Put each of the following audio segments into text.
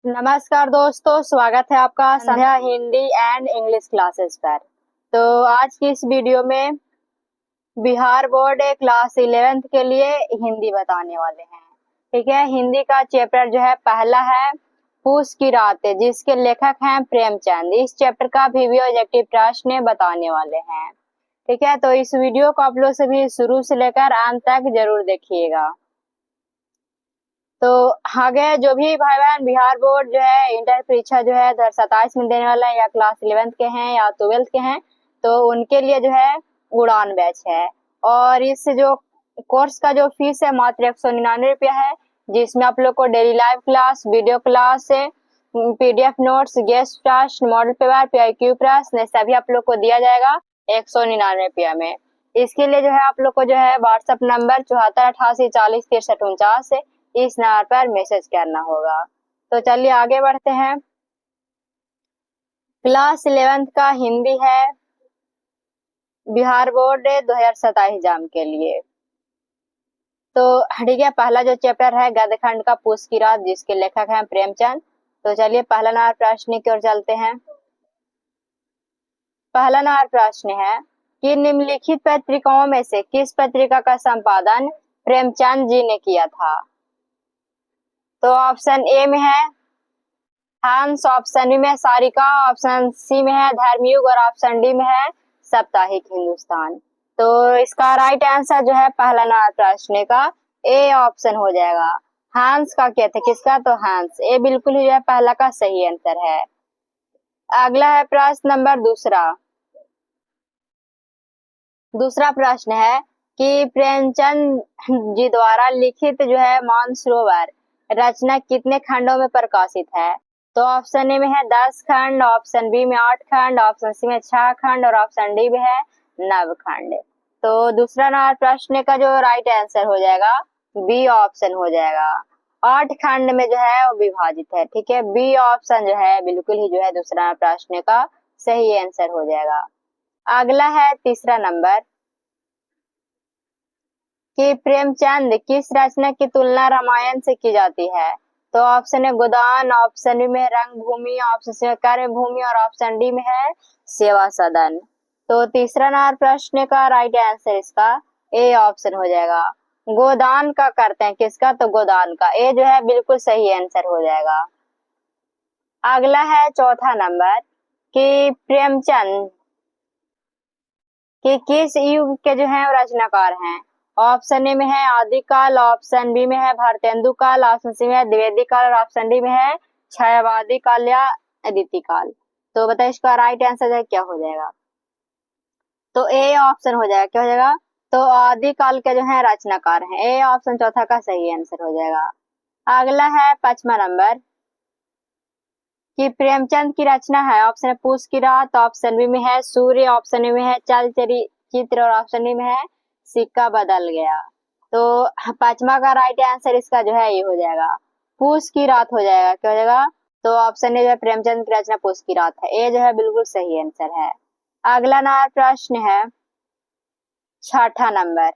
नमस्कार दोस्तों, स्वागत है आपका संध्या हिंदी एंड इंग्लिश क्लासेस पर। तो आज की इस वीडियो में बिहार बोर्ड क्लास 11th के लिए हिंदी बताने वाले हैं। ठीक है, हिंदी का चैप्टर जो है पहला है पूस की रात, जिसके लेखक हैं प्रेमचंद। इस चैप्टर का वीडियो ऑब्जेक्टिव प्रश्न बताने वाले हैं। ठीक है, तो इस वीडियो को आप लोग सभी शुरू से लेकर अंत तक जरूर देखिएगा। तो आगे जो भी भाई बहन बिहार बोर्ड जो है इंटर परीक्षा जो है 2027 में देने वाला है, या क्लास 11th के हैं या 12th के हैं, तो उनके लिए जो है उड़ान बैच है। और इस जो कोर्स का जो फीस है मात्र 199 रुपया है, जिसमें आप लोग को daily live class, video class, PDF notes, guest test, model paper, PIQ प्रश्न सभी आप लोग को दिया जाएगा 199 रुपया में। इसके लिए जो है आप लोग को जो है व्हाट्सएप नंबर 7488406349 इस नंबर पर मैसेज करना होगा। तो चलिए आगे बढ़ते हैं। क्लास 11th का हिंदी है बिहार बोर्ड 2027 एग्जाम के लिए। तो ठीक है, पहला जो चैप्टर है गद्यखंड का पूस की रात, जिसके लेखक हैं प्रेमचंद। तो चलिए पहला नंबर प्रश्न की ओर चलते हैं। पहला नंबर प्रश्न है कि निम्नलिखित पत्रिकाओं में से किस पत्रिका का संपादन प्रेमचंद जी ने किया था? तो ऑप्शन ए में है हंस, ऑप्शन बी में सारिका, ऑप्शन सी में है धर्मयुग और ऑप्शन डी में है साप्ताहिक हिंदुस्तान। तो इसका राइट आंसर जो है पहला नंबर प्रश्न का ए ऑप्शन हो जाएगा। हंस का क्या था, किसका? तो हंस। ए बिल्कुल ही जो है पहला का सही आंसर है। अगला है प्रश्न नंबर दूसरा प्रश्न है कि प्रेमचंद जी द्वारा लिखित जो है मानसरोवर रचना कितने खंडों में प्रकाशित है? तो ऑप्शन ए में है 10 खंड, ऑप्शन बी में 8 खंड, ऑप्शन सी में 6 खंड और ऑप्शन डी में है 9 खंड। तो दूसरा नंबर प्रश्न का जो राइट आंसर हो जाएगा बी ऑप्शन हो जाएगा। 8 खंड में जो है वो विभाजित है। ठीक है, बी ऑप्शन जो है बिल्कुल ही जो है दूसरा प्रश्न का सही आंसर हो जाएगा। अगला है तीसरा नंबर कि प्रेमचंद किस रचना की तुलना रामायण से की जाती है? तो ऑप्शन है गोदान, ऑप्शन बी में रंगभूमि, ऑप्शन सी में कार्यभूमि और ऑप्शन डी में है सेवा सदन। तो तीसरा नंबर प्रश्न का राइट आंसर इसका ए ऑप्शन हो जाएगा। गोदान का करते हैं, किसका? तो गोदान का। ए जो है बिल्कुल सही आंसर हो जाएगा। अगला है चौथा नंबर कि प्रेमचंद कि किस युग के जो है रचनाकार हैं? ऑप्शन ए में है आदिकाल, ऑप्शन बी में है भारतेंदु काल, ऑप्शन सी में है द्विवेदी काल और ऑप्शन डी में है छायावादी काल या अदिति काल। तो बताइए इसका राइट आंसर है क्या हो जाएगा? तो ए ऑप्शन हो जाएगा। क्या हो जाएगा? तो आदिकाल के जो है रचनाकार हैं। ए ऑप्शन चौथा का सही आंसर हो जाएगा। अगला है पांचवा नंबर कि प्रेमचंद की रचना है। ऑप्शन पूस की रात, ऑप्शन बी में है सूर्य, ऑप्शन बी में है चल चित्र और ऑप्शन डी में है सिक्का बदल गया। तो पांचवा का राइट आंसर इसका जो है ये हो जाएगा पूस की रात हो जाएगा। क्या हो जाएगा? तो ऑप्शन ए जो है प्रेमचंद की रचना पूस की रात है। ए जो है बिल्कुल सही आंसर है। अगला नंबर प्रश्न है छठा नंबर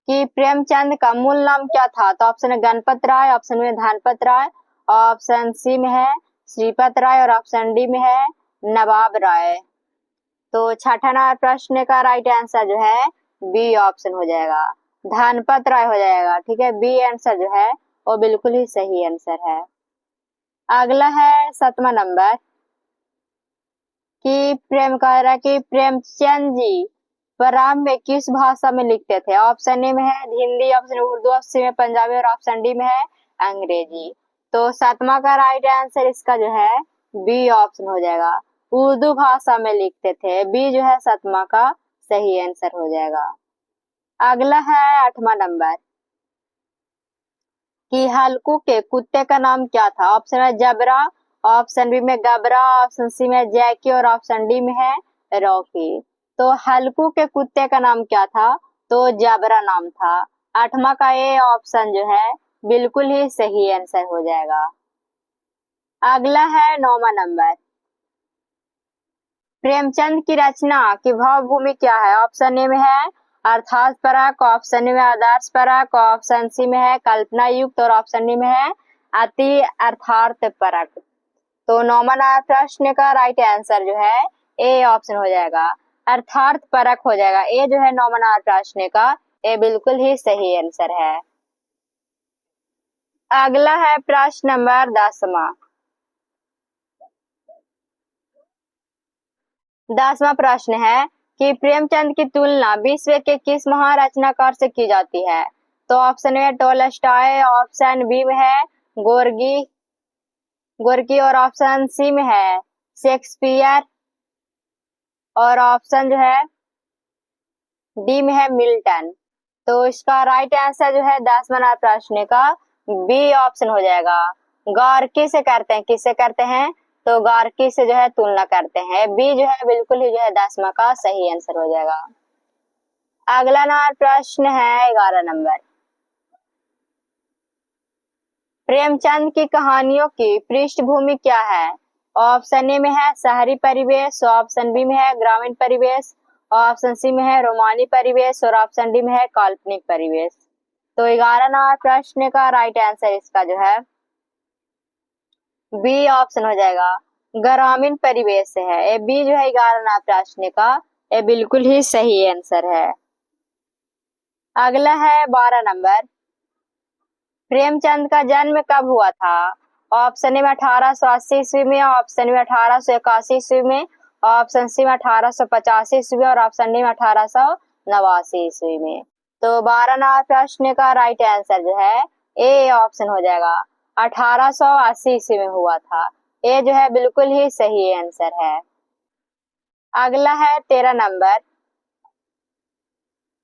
कि प्रेमचंद का मूल नाम क्या था? तो ऑप्शन है गणपत राय, ऑप्शन में धनपत राय, ऑप्शन सी में है श्रीपत राय और ऑप्शन डी में है नवाब राय। तो छठा नंबर प्रश्न का राइट आंसर जो है बी ऑप्शन हो जाएगा, धनपत राय हो जाएगा। ठीक है, बी आंसर जो है वो बिल्कुल ही सही आंसर है। अगला है सातवां नंबर कि प्रेम कह रहा है कि प्रेमचंद जी प्रारंभ में किस भाषा में लिखते थे? ऑप्शन ए में है हिंदी, ऑप्शन उर्दू, ऑप्शन में पंजाबी और ऑप्शन डी में है अंग्रेजी। तो सातवां का राइट आंसर इसका जो है बी ऑप्शन हो जाएगा, उर्दू भाषा में लिखते थे। बी जो है सातवां का सही आंसर हो जाएगा। अगला है आठवां नंबर कि हल्कू के कुत्ते का नाम क्या था? ऑप्शन है जबरा, ऑप्शन बी में गबरा, ऑप्शन सी में जैकी और ऑप्शन डी में है रॉकी। तो हल्कू के कुत्ते का नाम क्या था? तो जबरा नाम था। आठवां का ए ऑप्शन जो है बिल्कुल ही सही आंसर हो जाएगा। अगला है नौवां नंबर प्रेमचंद की रचना की भावभूमि क्या है? ऑप्शन ए में है अर्थात परक, ऑप्शन में आदर्श परक, ऑप्शन सी में है कल्पना युक्त और ऑप्शन डी में है अति अर्थार्थ परक। तो नौवां प्रश्न का राइट आंसर जो है ए ऑप्शन हो जाएगा, अर्थार्थ परक हो जाएगा। ए जो है नौवां प्रश्न का ए बिल्कुल ही सही आंसर है। अगला है प्रश्न नंबर 10वां। 10वां प्रश्न है कि प्रेमचंद की तुलना विश्व के किस महान रचनाकार से की जाती है? तो option A Tolstoy, option B में है गोर्गी गोर्की और ऑप्शन सी में है शेक्सपियर और ऑप्शन जो है डी में है मिल्टन। तो इसका राइट आंसर जो है 10वां प्रश्न का बी ऑप्शन हो जाएगा। गार्की से करते हैं, किससे करते हैं? तो गार्की से जो है तुलना करते हैं। बी जो है बिल्कुल ही जो है 10वां का सही आंसर हो जाएगा। अगला प्रश्न है 11 नंबर। प्रेमचंद की कहानियों की पृष्ठभूमि क्या है? ऑप्शन ए में है शहरी परिवेश, ऑप्शन बी में है ग्रामीण परिवेश, ऑप्शन सी में है रोमानी परिवेश और ऑप्शन डी में है काल्पनिक परिवेश। तो 11वां प्रश्न का राइट आंसर इसका जो है बी ऑप्शन हो जाएगा, ग्रामीण परिवेश से है। ए बी जो है 11वां प्रश्न का ये बिल्कुल ही सही आंसर है। अगला है 12 नंबर। प्रेमचंद का जन्म कब हुआ था? ऑप्शन ए में 1880 ईस्वी में, ऑप्शन में 1881 ईस्वी में, ऑप्शन सी में 1885 ईस्वी और ऑप्शन डी में 1889 ईस्वी में। तो 12वां प्रश्न का राइट आंसर जो है ए ऑप्शन हो जाएगा, 1880 ईस्वी में हुआ था। ये जो है बिल्कुल ही सही आंसर है। अगला है 13 नंबर।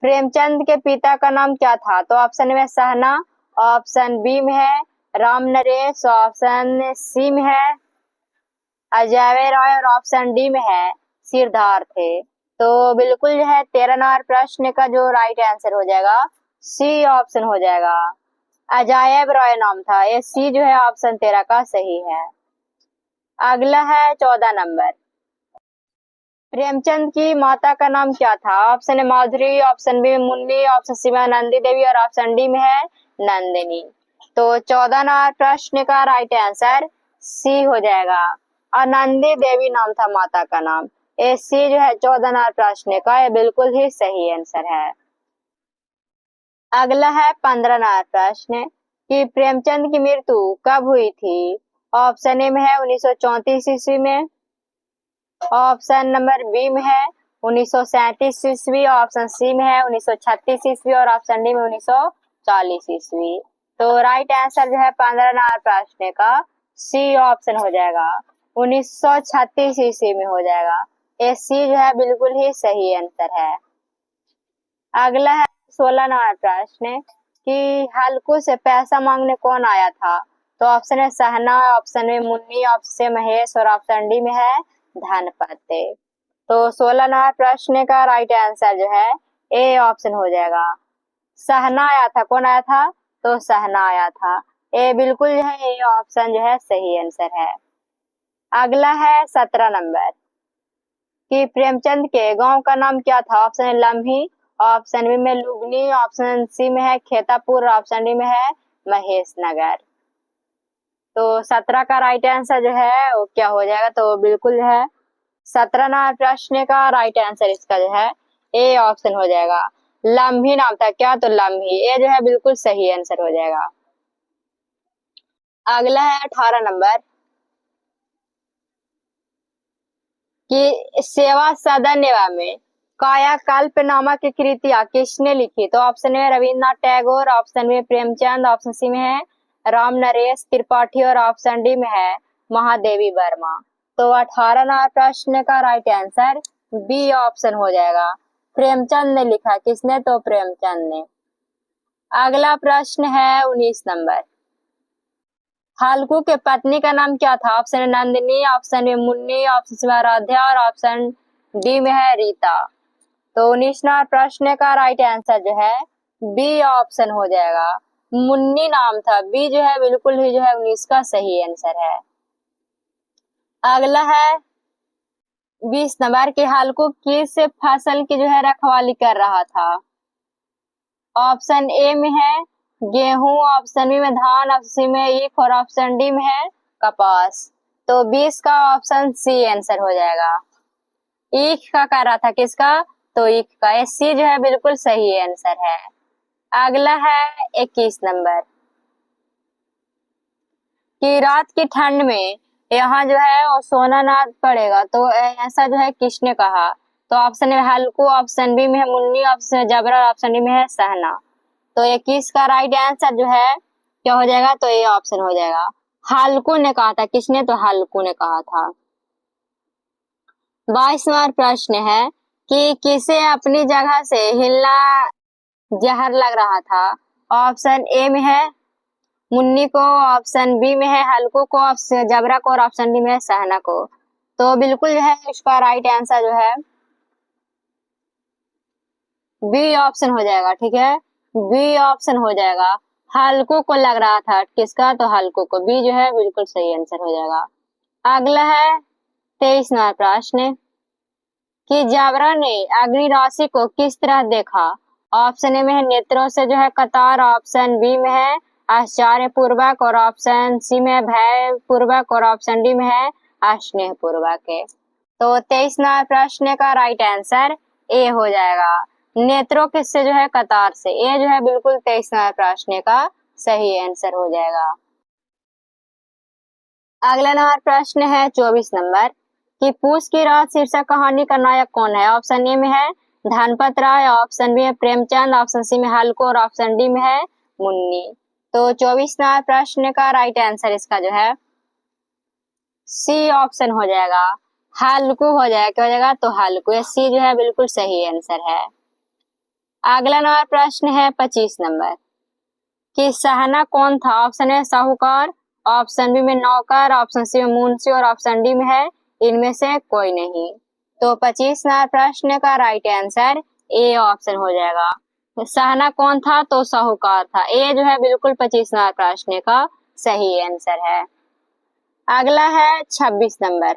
प्रेमचंद के पिता का नाम क्या था? तो ऑप्शन में सहना, ऑप्शन बी में है राम नरेश, ऑप्शन सी में है अजय राय और ऑप्शन डी में है सिद्धार्थ थे। तो बिल्कुल जो है 13वां प्रश्न का जो राइट आंसर हो जाएगा सी ऑप्शन हो जाएगा, अजय राय नाम था। ये सी जो है ऑप्शन 13 का सही है। अगला है 14 नंबर। प्रेमचंद की माता का नाम क्या था? Option A Madhuri, option B Munni, option C में नंदी देवी और ऑप्शन डी में है नंदिनी। तो 14वां प्रश्न का राइट आंसर सी हो जाएगा, आनंदी देवी नाम था माता का नाम। ए सी जो है 14वां प्रश्न का ये बिल्कुल ही सही आंसर है। अगला है 15वां प्रश्न कि प्रेमचंद की मृत्यु कब हुई थी? ऑप्शन ए में है 1934 ईस्वी में, ऑप्शन नंबर बी में है 1937 ईस्वी, ऑप्शन सी में है 1936 ईस्वी और ऑप्शन डी में 1940 ईस्वी। तो राइट आंसर जो है 15वां प्रश्न का सी ऑप्शन हो जाएगा, 1936 ईस्वी में हो जाएगा। ये सी जो है बिल्कुल ही सही आंसर है। अगला है 16वां प्रश्न कि हल्कू से पैसा मांगने कौन आया था? तो ऑप्शन है सहना, ऑप्शन में मुन्नी, ऑप्शन से महेश और ऑप्शन डी में है धनपति। तो 16वां प्रश्न का राइट आंसर जो है ए ऑप्शन हो जाएगा, सहना आया था। कौन आया था? तो सहना आया था। ए बिल्कुल जो है ए ऑप्शन जो है सही आंसर है। अगला है 17 नंबर कि प्रेमचंद के गांव का नाम क्या था? Option A Lamhi, option B में लुगनी, ऑप्शन सी में है खेतापुर, ऑप्शन डी में है महेश नगर। तो 17 का राइट आंसर जो है वो क्या हो जाएगा? तो बिल्कुल जो है 17वां प्रश्न का राइट आंसर इसका जो है ए ऑप्शन हो जाएगा, लम्ही नाम था। क्या? तो लम्ही। ये जो है बिल्कुल सही आंसर हो जाएगा। अगला है 18 नंबर कि सेवा सदन में कायाकल्प नामक की कृतियां किसने लिखी? तो ऑप्शन में रविन्द्रनाथ टैगोर, ऑप्शन में प्रेमचंद, ऑप्शन सी में है राम नरेश त्रिपाठी और ऑप्शन डी में है महादेवी वर्मा। तो 18वां प्रश्न का राइट आंसर बी ऑप्शन हो जाएगा, प्रेमचंद ने लिखा। किसने? तो प्रेमचंद ने। अगला प्रश्न है 19 नंबर। हल्कू के पत्नी का नाम क्या था? ऑप्शन है नंदिनी, ऑप्शन में मुन्नी, ऑप्शन सी में आराध्या और ऑप्शन डी में है रीता। तो 19वां प्रश्न का राइट आंसर जो है बी ऑप्शन हो जाएगा, मुन्नी नाम था। बी जो है बिल्कुल ही जो है 19 का सही आंसर है। अगला है 20 नंबर के हल्कू किस फसल की जो है रखवाली कर रहा था? ऑप्शन ए में है गेहूं, ऑप्शन बी में धान, ऑप्शन सी में ईख और ऑप्शन डी में है कपास। तो 20 का ऑप्शन सी आंसर हो जाएगा। ईख का कह रहा था, किसका? तो ईख का। ये सी जो है बिल्कुल सही आंसर है। अगला है 21 नंबर कि रात की ठंड में यहाँ जो है वो सोना नाद पड़ेगा, तो ऐसा जो है किसने कहा? तो ऑप्शन में हल्कू, ऑप्शन बी में है मुन्नी, ऑप्शन में जबरा और ऑप्शन डी में है सहना। तो 21 का राइट आंसर जो है क्या हो जाएगा? तो ये ऑप्शन हो जाएगा। हल्कू ने कहा था, किसने? तो हल्कू ने कहा था। 22वां प्रश्न है कि किसे अपनी जगह से हिलना जहर लग रहा था? ऑप्शन ए में है मुन्नी को, ऑप्शन बी में है हल्कू को, ऑप्शन जबरा को और ऑप्शन डी में है सहना को। तो बिल्कुल जो है इसका राइट आंसर जो है बी ऑप्शन हो जाएगा। ठीक है, बी ऑप्शन हो जाएगा। हल्कू को लग रहा था, किसका? तो हल्कू को। बी जो है बिल्कुल सही आंसर हो जाएगा। अगला है 23वां प्रश्न कि जबरा ने अग्नि राशि को किस तरह देखा? ऑप्शन ए में है नेत्रों से जो है कतार, ऑप्शन बी में है आश्चर्य पूर्वक और ऑप्शन सी में है भय पूर्वक और ऑप्शन डी में है स्नेह पूर्वक। तो 23वां प्रश्न का राइट आंसर ए हो जाएगा। नेत्रों किससे जो है? कतार से। ये जो है बिल्कुल 23वां प्रश्न का सही आंसर हो जाएगा। अगला नंबर प्रश्न है 24 नंबर कि पूछ की रात शीर्षक कहानी का नायक कौन है? ऑप्शन ए में है धनपत राय, ऑप्शन बी में प्रेमचंद, ऑप्शन सी में हल्को और ऑप्शन डी में है मुन्नी। तो 24वां प्रश्न का राइट आंसर इसका जो है सी ऑप्शन हो जाएगा। हल्को हो जाएगा। क्या हो जाएगा? तो हल्को। सी जो है बिल्कुल सही आंसर है। अगला नंबर प्रश्न है 25 नंबर कि सहना कौन था? ऑप्शन ए साहूकार, ऑप्शन बी में नौकर, ऑप्शन सी में मुंशी और ऑप्शन डी में है इनमें से कोई नहीं। तो 25वां प्रश्न का राइट आंसर ए ऑप्शन हो जाएगा। सहना कौन था? तो साहूकार था। ए जो है बिल्कुल 25वां प्रश्न का सही आंसर है। अगला है 26 नंबर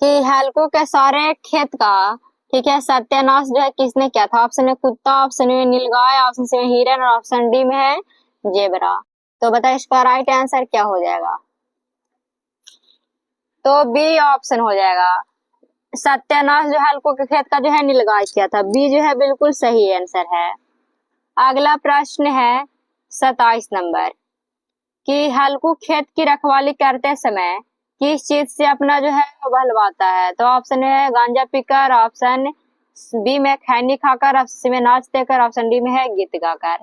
कि हल्को के सारे खेत का, ठीक है, सत्यानाश जो है किसने किया था? ऑप्शन में कुत्ता, ऑप्शन में नीलगाय, ऑप्शन सी में हिरन और ऑप्शन डी में है जेबरा। तो बताइए इसका राइट आंसर क्या हो जाएगा? तो बी ऑप्शन हो जाएगा। सत्यानाश जो हल्को के खेत का जो है नीलगाय किया था। बी जो है बिल्कुल सही आंसर है। अगला प्रश्न है 27 नंबर कि हल्को खेत की रखवाली करते समय किस चीज से अपना जो है बहलवाता है? तो ऑप्शन है गांजा पीकर, ऑप्शन बी में खैनी खाकर, ऑप्शन सी में नाच देकर, ऑप्शन डी में है गीत गाकर।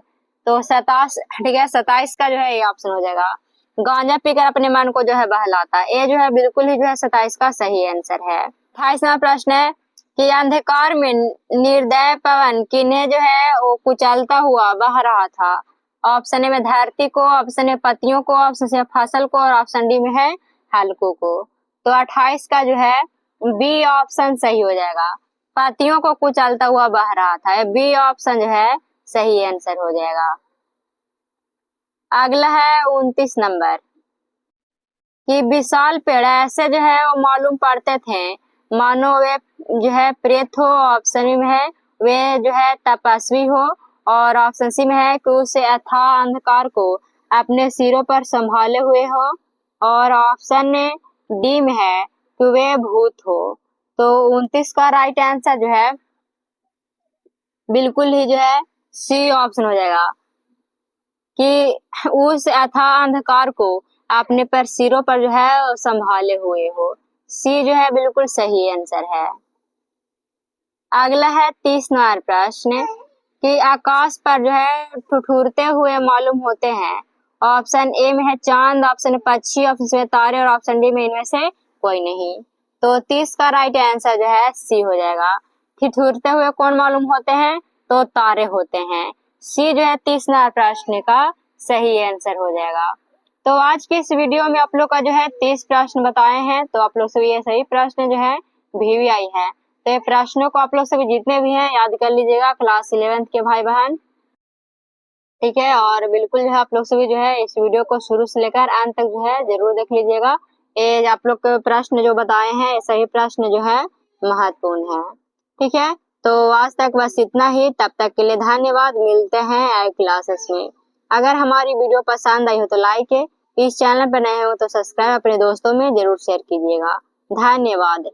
तो 27, ठीक है, 27 का जो है ये ऑप्शन हो जाएगा। गांजा पीकर अपने मन को जो है बहलाता है। ये जो है बिल्कुल ही जो है 27 का सही आंसर है। 28वां प्रश्न है कि अंधकार में निर्दय पवन किन्हें जो है वो कुचलता हुआ बह रहा था? ऑप्शन ए में धरती को, ऑप्शन ए पत्तियों को, ऑप्शन सी फसल को और ऑप्शन डी में है हल्कों को। तो 28 का जो है बी ऑप्शन सही हो जाएगा। पत्तियों को कुचलता हुआ बह रहा था। बी ऑप्शन जो है सही आंसर हो जाएगा। अगला है 29 नंबर कि विशाल पेड़ ऐसे जो है वो मालूम पड़ते थे मानो वे जो है प्रेत हो, ऑप्शन में है वे जो है तपस्वी हो और ऑप्शन सी में है कि उसे अथाह अंधकार को अपने सिरों पर संभाले हुए हो और ऑप्शन डी में है कि वे भूत हो। तो 29 का राइट आंसर जो है बिल्कुल ही जो है सी ऑप्शन हो जाएगा कि उस अथाह अंधकार को अपने पर सिरों पर जो है संभाले हुए हो। सी जो है बिल्कुल सही आंसर है। अगला है 30वां प्रश्न कि आकाश पर जो है ठुठुरते हुए मालूम होते हैं। ऑप्शन ए में है चांद, ऑप्शन पक्षी, ऑप्शन सी में तारे और ऑप्शन डी में इनमें से कोई नहीं। तो 30 का राइट आंसर जो है सी हो जाएगा। ठिठुरते हुए कौन मालूम होते हैं? तो तारे होते हैं। सी जो है 30वां प्रश्न का सही आंसर हो जाएगा। तो आज के इस वीडियो में आप लोग का जो है 30 प्रश्न बताए हैं। तो आप लोग सभी ये सही प्रश्न जो है VVI है। तो ये प्रश्नों को आप लोग सभी जितने भी हैं याद कर लीजिएगा, क्लास 11th के भाई बहन, ठीक है। और बिल्कुल जो है आप लोग सभी जो है इस वीडियो को शुरू से लेकर अंत तक जो है जरूर देख लीजिएगा। ये आप लोग के प्रश्न जो बताए हैं सही प्रश्न जो है महत्वपूर्ण है, ठीक है। तो आज तक बस इतना ही। तब तक के लिए धन्यवाद। मिलते हैं अगली क्लासेस में। अगर हमारी वीडियो पसंद आई हो तो लाइक है, इस चैनल पर नए हो तो सब्सक्राइब अपने दोस्तों में जरूर शेयर कीजिएगा। धन्यवाद।